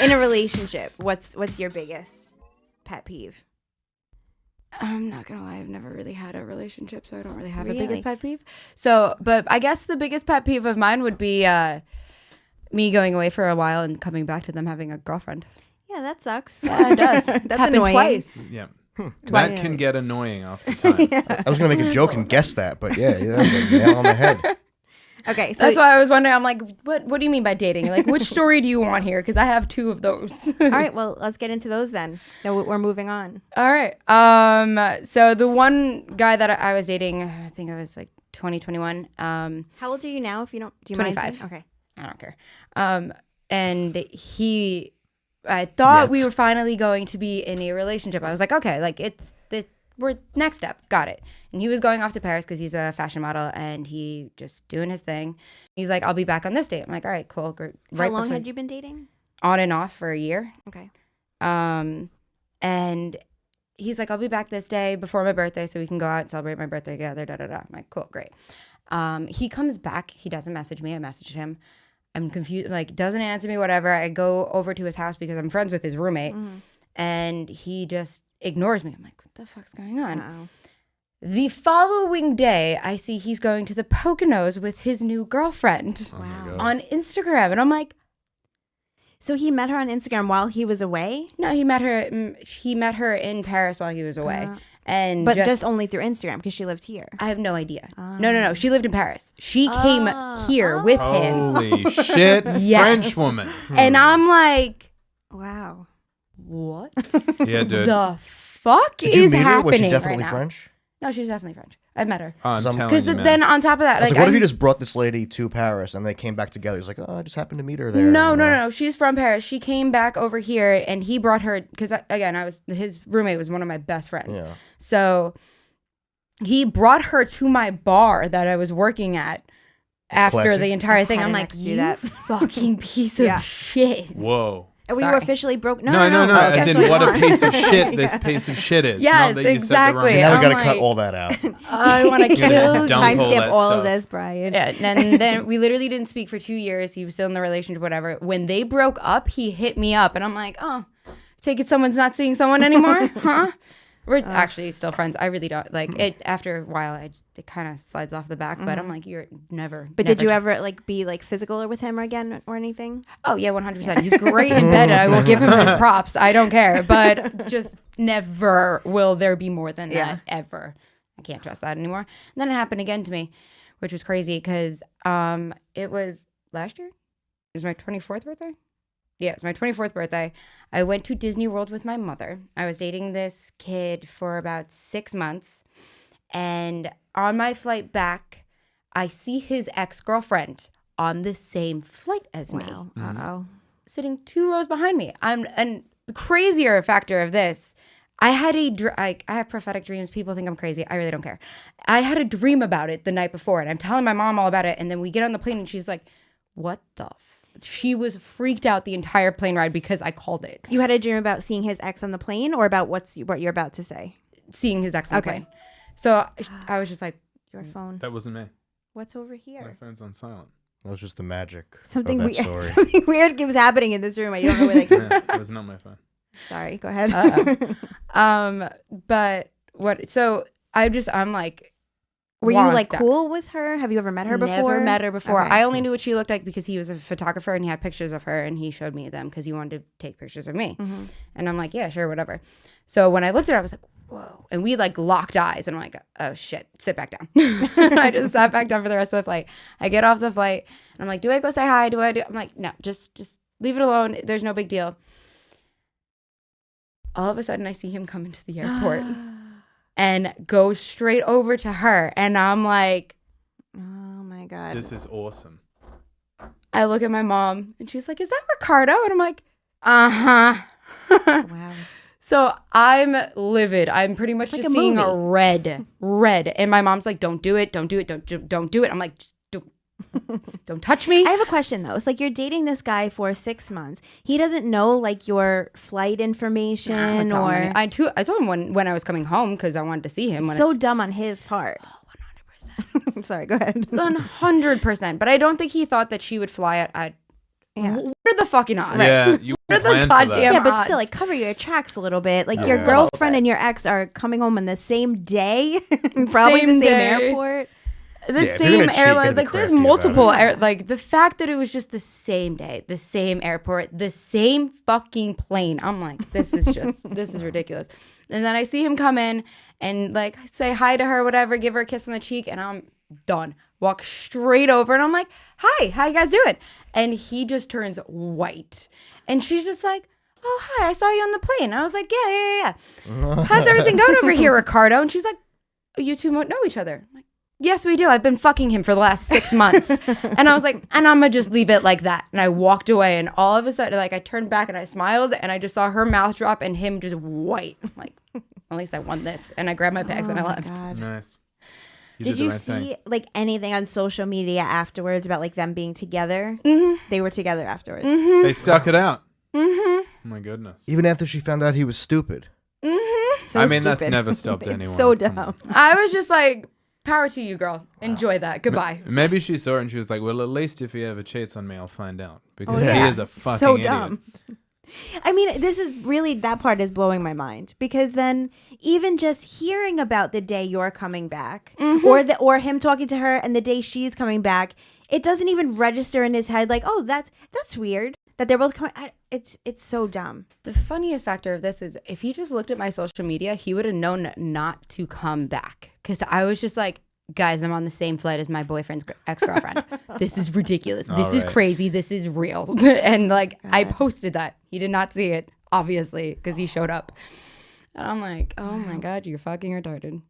In a relationship, what's your biggest pet peeve? I'm not gonna lie, I've never really had a relationship, so I don't really have a biggest pet peeve. So, but I guess the biggest pet peeve of mine would be me going away for a while and coming back to them having a girlfriend. Yeah, that sucks. Yeah, it does. That's happened annoying. Twice. Yeah. That can get annoying after time. I was going to make a joke and guess that, but yeah, that's a nail on the head. Okay, so That's why I was wondering. I'm like, what do you mean by dating? Like, which story do you want here? Because I have 2 of those. all right, well, let's get into those then. No, we're moving on. All right. So the one guy that I was dating, I think I was like 2021. How old are you now? If you don't, do you 25. mind saying? Okay. I don't care. And I thought we were finally going to be in a relationship. I was like, okay, like we're next step. Got it. And he was going off to Paris because he's a fashion model and he just doing his thing. He's like, I'll be back on this date. I'm like, all right, cool. Great. How long had you been dating? On and off for a year. Okay. And he's like, I'll be back this day before my birthday so we can go out and celebrate my birthday together. Da da da. I'm like, cool, great. He comes back. He doesn't message me. I messaged him. I'm confused. Like, doesn't answer me. Whatever. I go over to his house because I'm friends with his roommate, and he just ignores me. I'm like, what the fuck's going on? Uh-oh. The following day, I see he's going to the Poconos with his new girlfriend on Instagram, and I'm like, so he met her on Instagram while he was away? no, he met her. He met her in Paris while he was away, and But just only through Instagram because she lived here. I have no idea. No. She lived in Paris. She came here with him. Holy shit. Yes. French woman. And I'm like, Wow. what Yeah, dude. the fuck Did you is meet her? happening Was she definitely right now? French? No, she's definitely French. I've met her. I'm telling Because you, man. then on top of that, I was like, like, what if you just brought this lady to Paris and they came back together? He's like, oh, I just happened to meet her there. No. She's from Paris. She came back over here and he brought her, because again, his roommate was one of my best friends. Yeah. So he brought her to my bar that I was working at after classy. the entire thing. How I'm did like, Max do you that?" fucking piece Yeah. of shit. Whoa. Oh, we were Sorry. officially broke. No. Guess As in, what what a you piece of want. shit this piece of shit is. Yes, Not that you exactly. Said the Now wrong we got to I'm cut like- all that out. I want to You're kill gonna dump all Timestamp that all of stuff. this, Brian. Yeah, and then we literally didn't speak for 2 years. He was still in the relationship, whatever. When they broke up, he hit me up, and I'm like, oh, take it someone's not seeing someone anymore, huh? We're actually still friends. I really don't like it. After a while, it kind of slides off the back, but I'm like, you're never. But did you ever like be like physical with him again or anything? Oh yeah, 100%. He's great in bed. I will give him his props. I don't care, but just never will there be more than that ever. I can't trust that anymore. And then it happened again to me, which was crazy because it was last year. It was my 24th birthday. Yeah, it was my 24th birthday. I went to Disney World with my mother. I was dating this kid for about 6 months. And on my flight back, I see his ex-girlfriend on the same flight as me, Wow. Uh-oh. sitting 2 rows behind me. And the crazier factor of this, I had I have prophetic dreams. People think I'm crazy. I really don't care. I had a dream about it the night before, and I'm telling my mom all about it. And then we get on the plane, and she's like, what the She was freaked out the entire plane ride because I called it. You had a dream about seeing his ex on the plane or about what you're about to say? Seeing his ex on the plane. So I was just like, Your phone. That wasn't me. What's over My here? phone's on silent. That was just the magic Something of that weird. story. Something weird was happening in this room. I don't know where like. Yeah, that was not my phone. Sorry. Go ahead. but what? So I'm like, Were you walked like up. cool with her? Have you ever met her before? Never met her before. Okay. I only knew what she looked like because he was a photographer and he had pictures of her and he showed me them because he wanted to take pictures of me. Mm-hmm. And I'm like, yeah, sure, whatever. So when I looked at her, I was like, whoa. And we like locked eyes and I'm like, oh shit, sit back down. I just sat back down for the rest of the flight. I get off the flight and I'm like, do I go say hi? I'm like, no, just leave it alone. There's no big deal. All of a sudden I see him come into the airport and go straight over to her. And I'm like, Oh my God. This is awesome. I look at my mom and she's like, is that Ricardo? And I'm like, uh-huh. Wow. So I'm livid. I'm pretty much Like just a seeing movie. red. And my mom's like, don't do it. Don't do it. Don't do it. I'm like, just don't touch me. I have a question though. It's like you're dating this guy for 6 months. He doesn't know like your flight information Nah, or I told him when I was coming home because I wanted to see him. so dumb on his part. 100%. Sorry, go ahead. 100%. But I don't think he thought that she would fly at Yeah. What are the fucking odds? Yeah, you What are the planned for that. goddamn Yeah, but odds? still, like, cover your tracks a little bit. Like, Yeah. your A girlfriend and your ex are coming home on the same day, probably Same the same day. airport. The if you're same gonna cheat, you airline, gotta be like there's crafty about multiple it. like the fact that it was just the same day, the same airport, the same fucking plane. I'm like, this is ridiculous. And then I see him come in and like say hi to her, whatever, give her a kiss on the cheek, and I'm done. Walk straight over and I'm like, hi, how you guys doing? And he just turns white. And she's just like, oh, hi, I saw you on the plane. I was like, yeah. How's everything going over here, Ricardo? And she's like, oh, you two know each other. I'm like, yes, we do. I've been fucking him for the last 6 months. And I was like, and I'm going to just leave it like that. And I walked away. And all of a sudden, like, I turned back and I smiled. And I just saw her mouth drop and him just white. I'm like, at least I won this. And I grabbed my bags and I left. God. Nice. Did the you right see thing. like anything on social media afterwards about like them being together? They were together afterwards. They stuck it out. Oh my goodness. Even after she found out he was stupid. So I mean, that's stupid. never stopped It's anyone. so Come dumb. on. I was just like, power to you, girl. Enjoy that. Goodbye. Maybe she saw it and she was like, well, at least if he ever cheats on me, I'll find out. Because Oh, he yeah. is a fucking so idiot. dumb. I mean, this is really, that part is blowing my mind because then even just hearing about the day you're coming back or him talking to her and the day she's coming back, it doesn't even register in his head like, oh, that's weird that they're both coming. It's so dumb. The funniest factor of this is if he just looked at my social media, he would have known not to come back. Because I was just like, guys, I'm on the same flight as my boyfriend's ex-girlfriend. This is ridiculous. This is right. crazy. This is real. And like, I posted that. He did not see it, obviously, because he showed up. And I'm like, oh my God, you're fucking retarded.